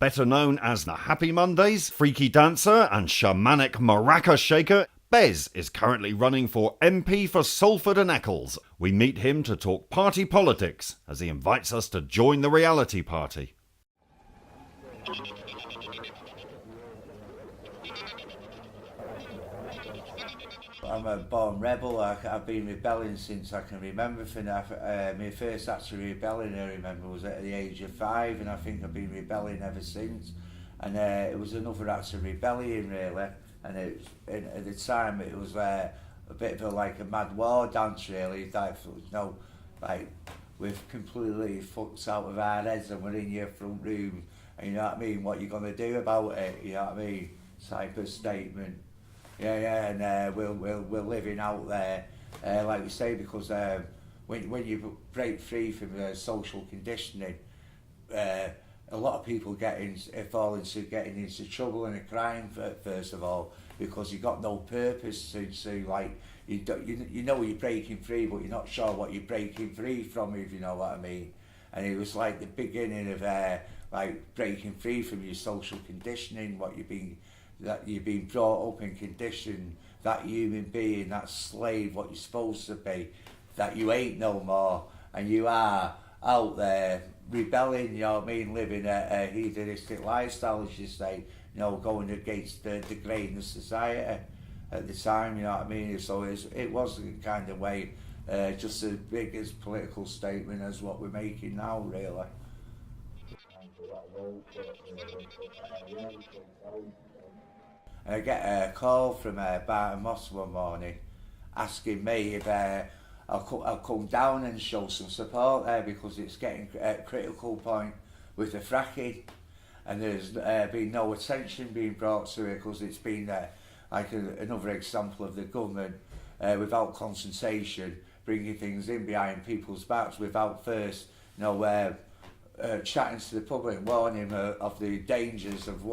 Better known as the Happy Mondays, freaky dancer and shamanic maraca shaker, Bez is currently running for MP for Salford and Eccles. We meet him to talk party politics as he invites us to join the reality party. I'm a born rebel. I've been rebelling since I can remember. My first act of rebelling, I remember, was at the age of 5, and I think I've been rebelling ever since. And it was another act of rebellion, really. And at the time, it was a bit of like a mad war dance, really. Like we've completely fucked out of our heads, and we're in your front room, and you know what I mean. What you gonna do about it? You know what I mean? Type of statement. Yeah, and we're living out there, like we say, because when you break free from social conditioning, a lot of people fall into getting into trouble and a crime first of all, because you got no purpose to like you know you're breaking free, but you're not sure what you're breaking free from, if you know what I mean. And it was like the beginning of like breaking free from your social conditioning, that you've been brought up and conditioned, that human being, that slave, what you're supposed to be, that you ain't no more, and you are out there rebelling, you know what I mean, living a hedonistic lifestyle, as you say, you know, going against the grain of society at the time, you know what I mean. So it wasn't kind of way just as big as political statement as what we're making now, really. And I get a call from Barton Moss one morning asking me if I'll come down and show some support there, because it's getting at a critical point with the fracking, and there's been no attention being brought to it, because it's been like another example of the government without consultation bringing things in behind people's backs without first, you know, chatting to the public, warning them of the dangers of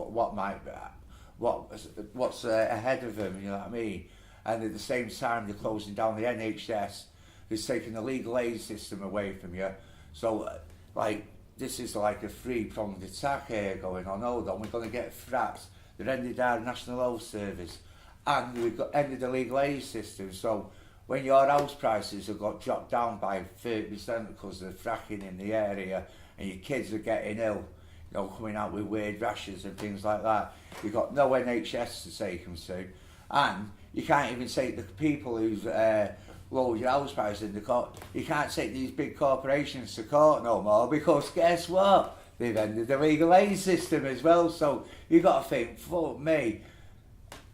what's ahead of them, you know what I mean. And at the same time, they're closing down the NHS. They're taking the legal aid system away from you. So, like, this is like a three-pronged attack here going on. Hold on, we're going to get fracked. They've ended our National Health Service, and we've ended the legal aid system. So, when your house prices have got dropped down by 30% because of the fracking in the area, and your kids are getting ill, you know, coming out with weird rashes and things like that, you've got no NHS to take them to, and you can't even take the people who've lowered your house price in the court. You can't take these big corporations to court no more, because guess what? They've ended the legal aid system as well. So you've got to think, fuck me,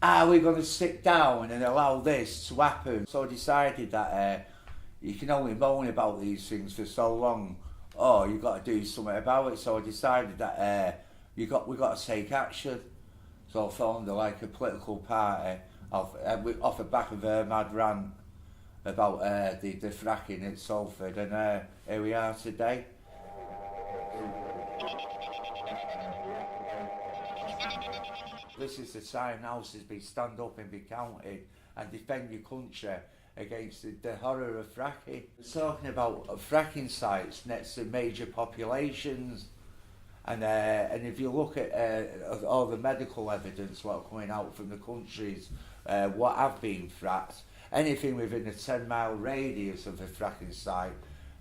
are we going to sit down and allow this to happen? So I decided that you can only moan about these things for so long, or you've got to do something about it. So I decided that we've got to take action. So I formed like a political party off the back of a mad rant about the fracking at Salford, and here we are today. This is the time now to stand up and be counted and defend your country against the horror of fracking. We're talking about fracking sites next to major populations, and if you look at all the medical evidence what are coming out from the countries what have been fracked, anything within a 10-mile radius of a fracking site,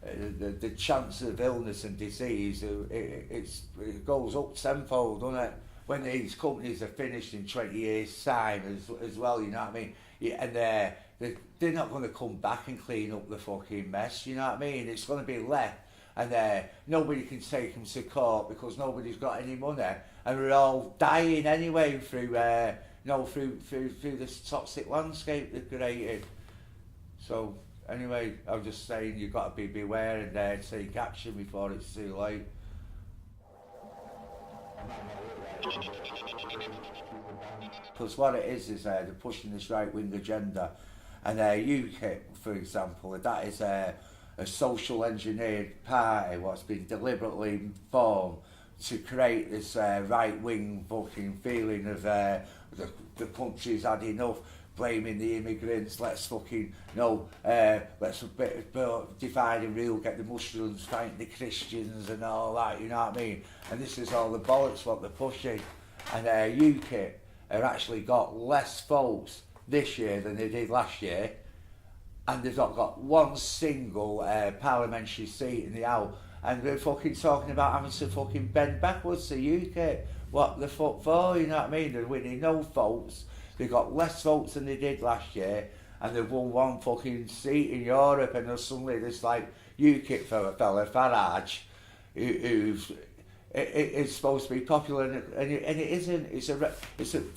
the chance of illness and disease, it goes up tenfold, doesn't it? When these companies are finished in 20 years' time as well, you know what I mean? Yeah, and they're not going to come back and clean up the fucking mess, you know what I mean? It's going to be left, and nobody can take them to court because nobody's got any money, and we're all dying anyway through through this toxic landscape they've created. So anyway, I'm just saying you've got to beware and take action before it's too late. Because what it is they're pushing this right-wing agenda, and UKIP, for example, that is a social engineered party what's been deliberately formed to create this right-wing fucking feeling of the country's had enough, blaming the immigrants, let's fucking, let's divide and rule, get the Muslims fighting the Christians and all that, you know what I mean? And this is all the bollocks what they're pushing. And UKIP have actually got less votes this year than they did last year, and they've not got one single parliamentary seat in the House, and they're fucking talking about having to fucking bend backwards to UKIP. What the fuck for, you know what I mean? They're winning no votes. They got less votes than they did last year, and they've won one fucking seat in Europe, and there's suddenly this like UKIP fella Farage, who's it's supposed to be popular, and it isn't. It's the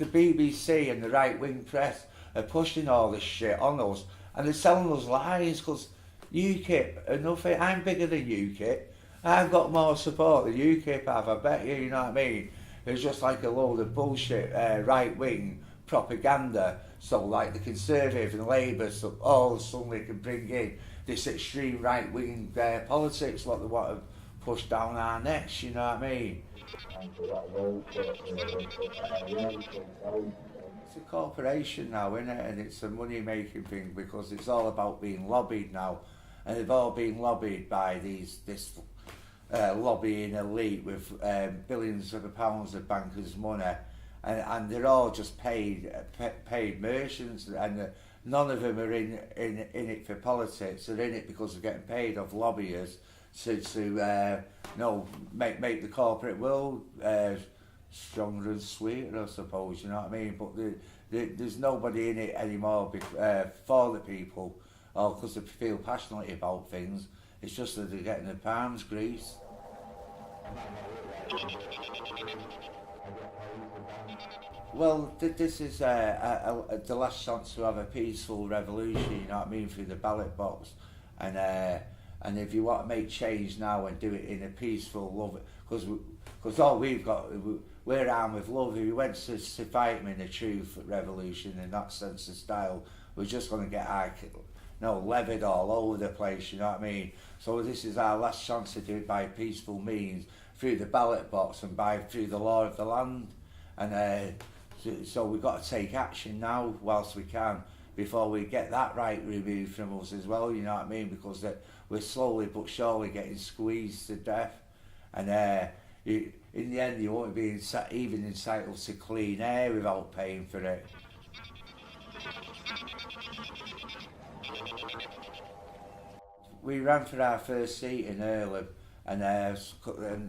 BBC and the right wing press are pushing all this shit on us, and they're selling us lies because UKIP are nothing. I'm bigger than UKIP. I've got more support than UKIP have. I bet you. You know what I mean? It's just like a load of bullshit right wing propaganda. So like the Conservative and Labour, so all suddenly can bring in this extreme right wing politics, what they want to push down our necks. You know what I mean? It's a corporation now, isn't it? And it's a money making thing because it's all about being lobbied now, and they've all been lobbied by this lobbying elite with billions of pounds of bankers' money, and they're all just paid merchants, and none of them are in it for politics. They're in it because they're getting paid off lobbyists to make the corporate world stronger and sweeter, I suppose. You know what I mean? But there's nobody in it anymore for the people, or because they feel passionately about things. It's just that they're getting their palms greased. Well, this is the last chance to have a peaceful revolution, you know what I mean, through the ballot box. And if you want to make change now and do it in a peaceful, love, because all we've got, we're armed with love. If we went to fight them in a true revolution in that sense of style, we're just going to get levied all over the place, you know what I mean? So this is our last chance to do it by peaceful means, through the ballot box and through the law of the land. And so we've got to take action now whilst we can, before we get that right removed from us as well, you know what I mean? Because we're slowly but surely getting squeezed to death. And in the end, you won't be even entitled to clean air without paying for it. We ran for our first seat in Earlham, and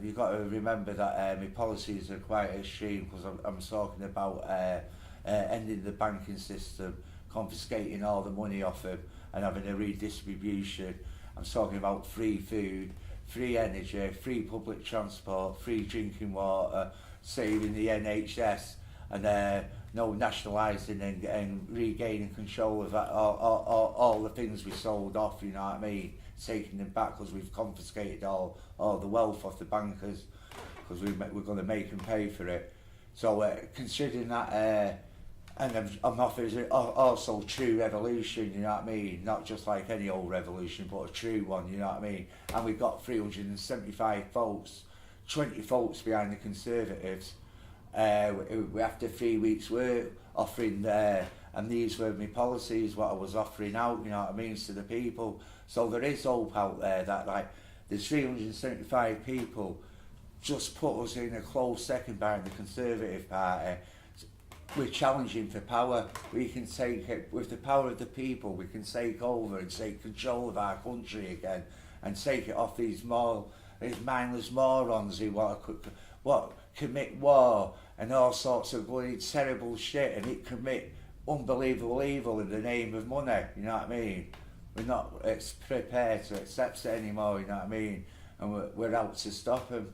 you've got to remember that my policies are quite extreme, because I'm talking about ending the banking system, confiscating all the money off them and having a redistribution. I'm talking about free food, free energy, free public transport, free drinking water, saving the NHS, and nationalising and regaining control of that, all the things we sold off, you know what I mean, taking them back, because we've confiscated all the wealth off the bankers, because we're going to make them pay for it. So considering that, and I'm offering also true revolution, you know what I mean, not just like any old revolution, but a true one, you know what I mean. And we've got 375 votes, 20 votes behind the Conservatives. After 3 weeks work offering and these were my policies, what I was offering out, you know what I mean, to the people. So there is hope out there that like there's 375 people just put us in a close second behind the Conservative Party. We're challenging for power. We can take it with the power of the people. We can take over and take control of our country again, and take it off these mindless morons who commit war and all sorts of bloody terrible shit, and it commit unbelievable evil in the name of money. You know what I mean? We're not prepared to accept it anymore. You know what I mean? And we're out to stop them.